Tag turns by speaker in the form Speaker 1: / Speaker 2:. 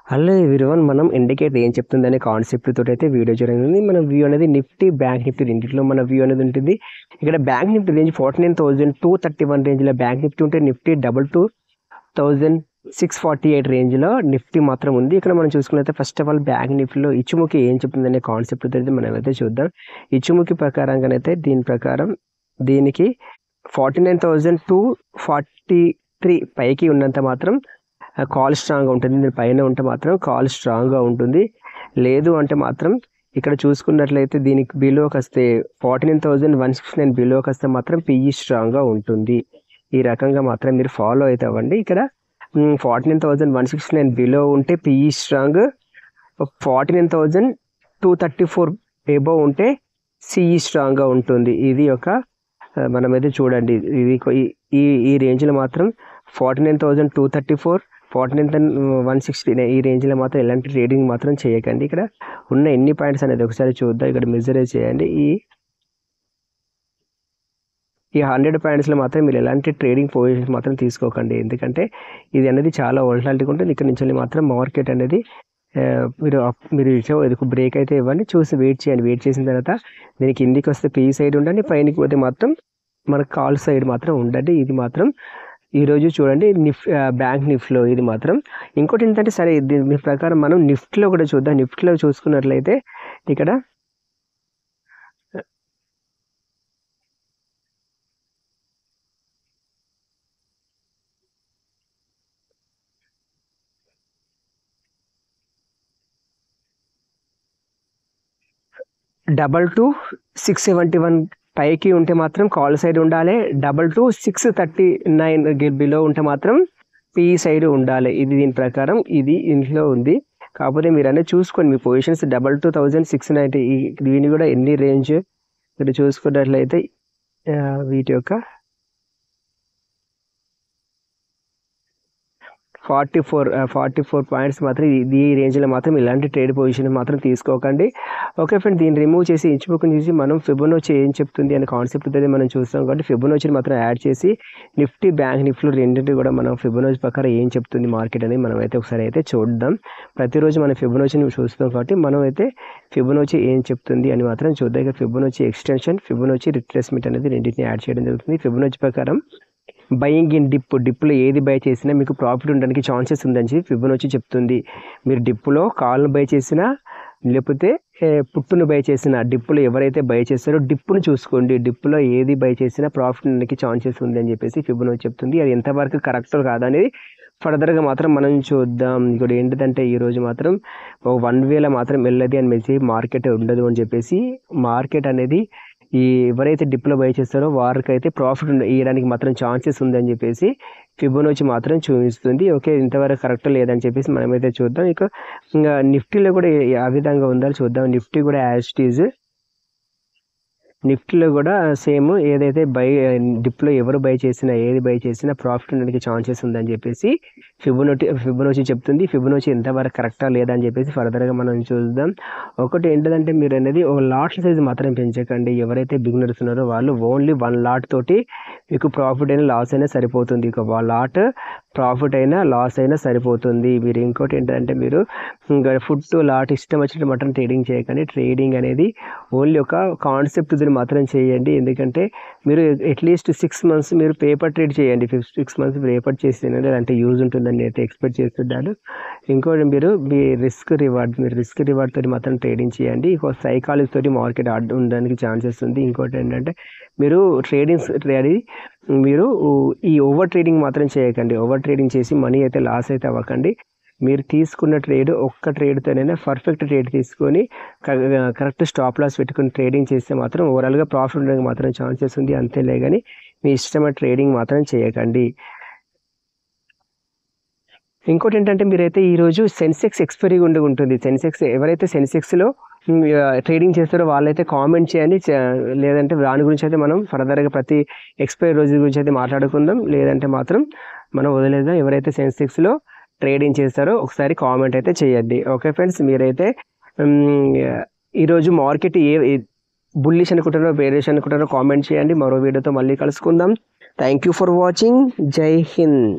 Speaker 1: Hello everyone, మనం indicator ఏం చెప్తుందనే concept తోటి అయితే వీడియో జరిగింది. మన వ్యూ అనేది నిఫ్టీ, బ్యాంక్ నిఫ్టీ రెండింటిలో మన వ్యూ అనేది ఉంటుంది. ఇక్కడ బ్యాంక్ నిఫ్టీ రేంజ్ 49,231 రేంజ్లో బ్యాంక్ నిఫ్టీ ఉంటే, నిఫ్టీ 22,648 రేంజ్లో నిఫ్టీ మాత్రం ఉంది. ఇక్కడ మనం చూసుకున్నట్లయితే ఫస్ట్ ఆఫ్ ఆల్ బ్యాంక్ నిఫ్టీలో ఇచ్చుముఖి ఏం చెప్తుందనే కాన్సెప్ట్ అయితే మనం అయితే చూద్దాం. ఇచ్చుముఖి ప్రకారంగానైతే దీనికి 49,243 పైకి ఉన్నంత మాత్రం కాల్ స్ట్రాంగ్గా ఉంటుంది. దీని పైన ఉంటే మాత్రం కాల్ స్ట్రాంగ్గా ఉంటుంది. లేదు అంటే మాత్రం ఇక్కడ చూసుకున్నట్లయితే దీనికి బిలోకి వస్తే 49,169 బిలోకి వస్తే మాత్రం పిఈ స్ట్రాంగ్గా ఉంటుంది. ఈ రకంగా మాత్రం మీరు ఫాలో అయితే అవ్వండి. ఇక్కడ 49,169 బిలో ఉంటే పిఈ స్ట్రాంగ్, 49,234 ఎబో ఉంటే సిఈ స్ట్రాంగ్గా ఉంటుంది. ఇది ఒక మనమైతే చూడండి, ఇది ఈ రేంజ్లో మాత్రం 49,234, 49,169 ఈ రేంజ్లో మాత్రం ఎలాంటి ట్రేడింగ్ మాత్రం చేయకండి. ఇక్కడ ఉన్న ఎన్ని పాయింట్స్ అనేది ఒకసారి చూద్దాం. ఇక్కడ మెజరైజ్ చేయండి. ఈ 100 పాయింట్స్లో మాత్రం మీరు ఎలాంటి ట్రేడింగ్ పొజిషన్స్ మాత్రం తీసుకోకండి. ఎందుకంటే ఇది అనేది చాలా వోల్టాలిటీ ఉంటుంది. ఇక్కడ నుంచి మాత్రం మార్కెట్ అనేది మీరు ఇది బ్రేక్ అయితే ఇవ్వండి, చూసి వెయిట్ చేయండి. వెయిట్ చేసిన తర్వాత దీనికి కిందికి వస్తే పీ సైడ్ ఉండండి, పైనకి పోతే మాత్రం మన కాల్ సైడ్ మాత్రం ఉండండి. ఇది మాత్రం ఈరోజు చూడండి బ్యాంక్ నిఫ్టీలో ఇది మాత్రం. ఇంకోటి ఏంటంటే సరే దీని ప్రకారం మనం నిఫ్టీలో కూడా చూద్దాం. నిఫ్టీలో చూసుకున్నట్లయితే ఇక్కడ డబల్ 2,671 పైకి ఉంటే మాత్రం కాల్ సైడ్ ఉండాలి. 22,639 బిలో ఉంటే మాత్రం పీ సైడ్ ఉండాలి. ఇది దీని ప్రకారం ఇది ఇంట్లో ఉంది. కాకపోతే మీరు అనేది చూసుకోండి మీ పొజిషన్స్. 22,690 దీని కూడా ఎన్ని రేంజ్ ఇక్కడ చూసుకున్నట్లయితే వీటి యొక్క 44 పాయింట్స్ మాత్రం ఈ రేంజ్లో మాత్రం ఇలాంటి ట్రేడ్ పొజిషన్ మాత్రం తీసుకోకండి. ఓకే ఫ్రెండ్, దీన్ని రిమూవ్ చేసి ఇచ్చుబుక్ చూసి మనం ఫిబొనాచి ఏం చెప్తుంది అనే కాన్సెప్ట్ అయితే మనం చూస్తాం. కాబట్టి ఫిబొనాచిని మాత్రం యాడ్ చేసి నిఫ్టీ, బ్యాంక్ నిఫ్టీలో రెండింటి కూడా మనం ఫిబొనాచి ప్రకారం ఏం చెప్తుంది మార్కెట్ అనేది మనం అయితే ఒకసారి అయితే చూద్దాం. ప్రతిరోజు మనం ఫిబొనాచిని చూస్తాం కాబట్టి మనం అయితే ఫిబొనాచి ఏం చెప్తుంది అని మాత్రం చూద్దాం. ఇక ఫిబొనాచి ఎక్స్టెన్షన్, ఫిబొనాచి రిట్రేస్మెంట్ అనేది రెండింటిని యాడ్ చేయడం జరుగుతుంది. ఫిబొనాచి ప్రకారం బయింగ్ ఇన్ డిప్లో ఏది బై చేసినా మీకు ప్రాఫిట్ ఉండడానికి ఛాన్సెస్ ఉందని చెప్పి ఫిబొనాచి చెప్తుంది. మీరు డిప్లో కాల్ను బై చేసినా లేకపోతే పుట్టును బై చేసినా, డిప్లో ఎవరైతే బై చేస్తారో డిప్పును చూసుకోండి. డిప్లో ఏది బై చేసినా ప్రాఫిట్ ఉండడానికి ఛాన్సెస్ ఉందని చెప్పేసి ఫిబొనాచి చెప్తుంది. అది ఎంతవరకు కరెక్టో కాదనేది ఫర్దర్గా మాత్రం మనం చూద్దాం. ఇక్కడ ఏంటిదంటే ఈరోజు మాత్రం 1 మాత్రం వెళ్ళది అని మెసేజ్ మార్కెట్ ఉండదు అని చెప్పేసి మార్కెట్ అనేది ఎవరైతే డిప్లో బై చేస్తారో వారికైతే ప్రాఫిట్ ఇవ్వడానికి మాత్రం ఛాన్సెస్ ఉందని చెప్పేసి ఫిబొనాచి మాత్రం చూపిస్తుంది. ఓకే, ఇంతవరకు కరెక్ట్ లేదని చెప్పేసి మనమైతే చూద్దాం. ఇంకా నిఫ్టీలో కూడా ఆ విధంగా ఉందని చూద్దాం. నిఫ్టీ కూడా యాజ్ ఇట్ ఈజ్ నిఫ్టీలో కూడా సేమ్ ఏదైతే డిప్లో ఎవరు బై చేసినా ఏది బై చేసినా ప్రాఫిట్ ఉండడానికి ఛాన్సెస్ ఉందని చెప్పేసి ఫిబొనాచి చెప్తుంది. ఫిబొనాచి ఎంతవరకు కరెక్టా లేదా అని చెప్పేసి ఫర్దర్గా మనం చూద్దాం. ఒకటి ఏంటంటే మీరు అనేది ఒక లాట్ సైజ్ మాత్రం పెంచకండి. ఎవరైతే బిగినర్స్ ఉన్నారో వాళ్ళు ఓన్లీ 1 లాట్ తోటి మీకు ప్రాఫిట్ అయినా లాస్ అయినా సరిపోతుంది. ఇక లాట్ ప్రాఫిట్ అయినా లాస్ అయినా సరిపోతుంది. మీరు ఇంకోటి ఏంటంటే మీరు ఫుడ్ లాట్ ఇష్టం వచ్చినట్టు మాత్రం ట్రేడింగ్ చేయకండి. ట్రేడింగ్ అనేది ఓన్లీ ఒక కాన్సెప్ట్ మాత్రం చేయండి. ఎందుకంటే మీరు అట్లీస్ట్ 6 మంత్స్ మీరు పేపర్ ట్రేడ్ చేయండి. 6 మంత్స్ పేపర్ చేస్తేనే అంటే యూజ్ ఉంటుందని అయితే ఎక్స్పెక్ట్ చేస్తున్నాను. ఇంకోటి మీరు రిస్క్ రివార్డ్ తోటి మాత్రం ట్రేడింగ్ చేయండి. ఇంకో సైకాలజీ తోటి మార్కెట్ ఉండడానికి ఛాన్సెస్ ఉంది. ఇంకోటి ఏంటంటే మీరు మీరు ఈ ఓవర్ ట్రేడింగ్ మాత్రం చేయకండి. ఓవర్ ట్రేడింగ్ చేసి మనీ అయితే లాస్ అయితే అవ్వకండి. మీరు తీసుకున్న ట్రేడ్ ఒక్క ట్రేడ్తోనైనా పర్ఫెక్ట్ ట్రేడ్ తీసుకొని కరెక్ట్ స్టాప్ లాస్ పెట్టుకుని ట్రేడింగ్ చేస్తే మాత్రం ఓవరాల్గా ప్రాఫిట్ ఉండడానికి మాత్రం ఛాన్సెస్ ఉంది. అంతేలే కానీ మీ ఇష్టమైన ట్రేడింగ్ మాత్రం చేయకండి. ఇంకోటి ఏంటంటే మీరైతే ఈరోజు సెన్సెక్స్ ఎక్స్పైరీ ఉంటుంది. ఎవరైతే సెన్సెక్స్లో ట్రేడింగ్ చేస్తారో వాళ్ళైతే కామెంట్ చేయండి. లేదంటే దాని గురించి అయితే మనం ఫర్దర్గా ప్రతి ఎక్స్పైరీ రోజు గురించి అయితే మాట్లాడుకుందాం. లేదంటే మాత్రం మనం వదిలేద్దాం. ఎవరైతే సెన్సెక్స్లో ట్రేడింగ్ చేస్తారో ఒకసారి కామెంట్ అయితే చేయండి. ఓకే ఫ్రెండ్స్, మీరైతే ఈరోజు మార్కెట్ బుల్లిష్ అనుకుంటారో బేరిష్ అనుకుంటారో కామెంట్ చేయండి. మరో వీడియోతో మళ్ళీ కలుసుకుందాం. Thank you for watching. జై హింద్.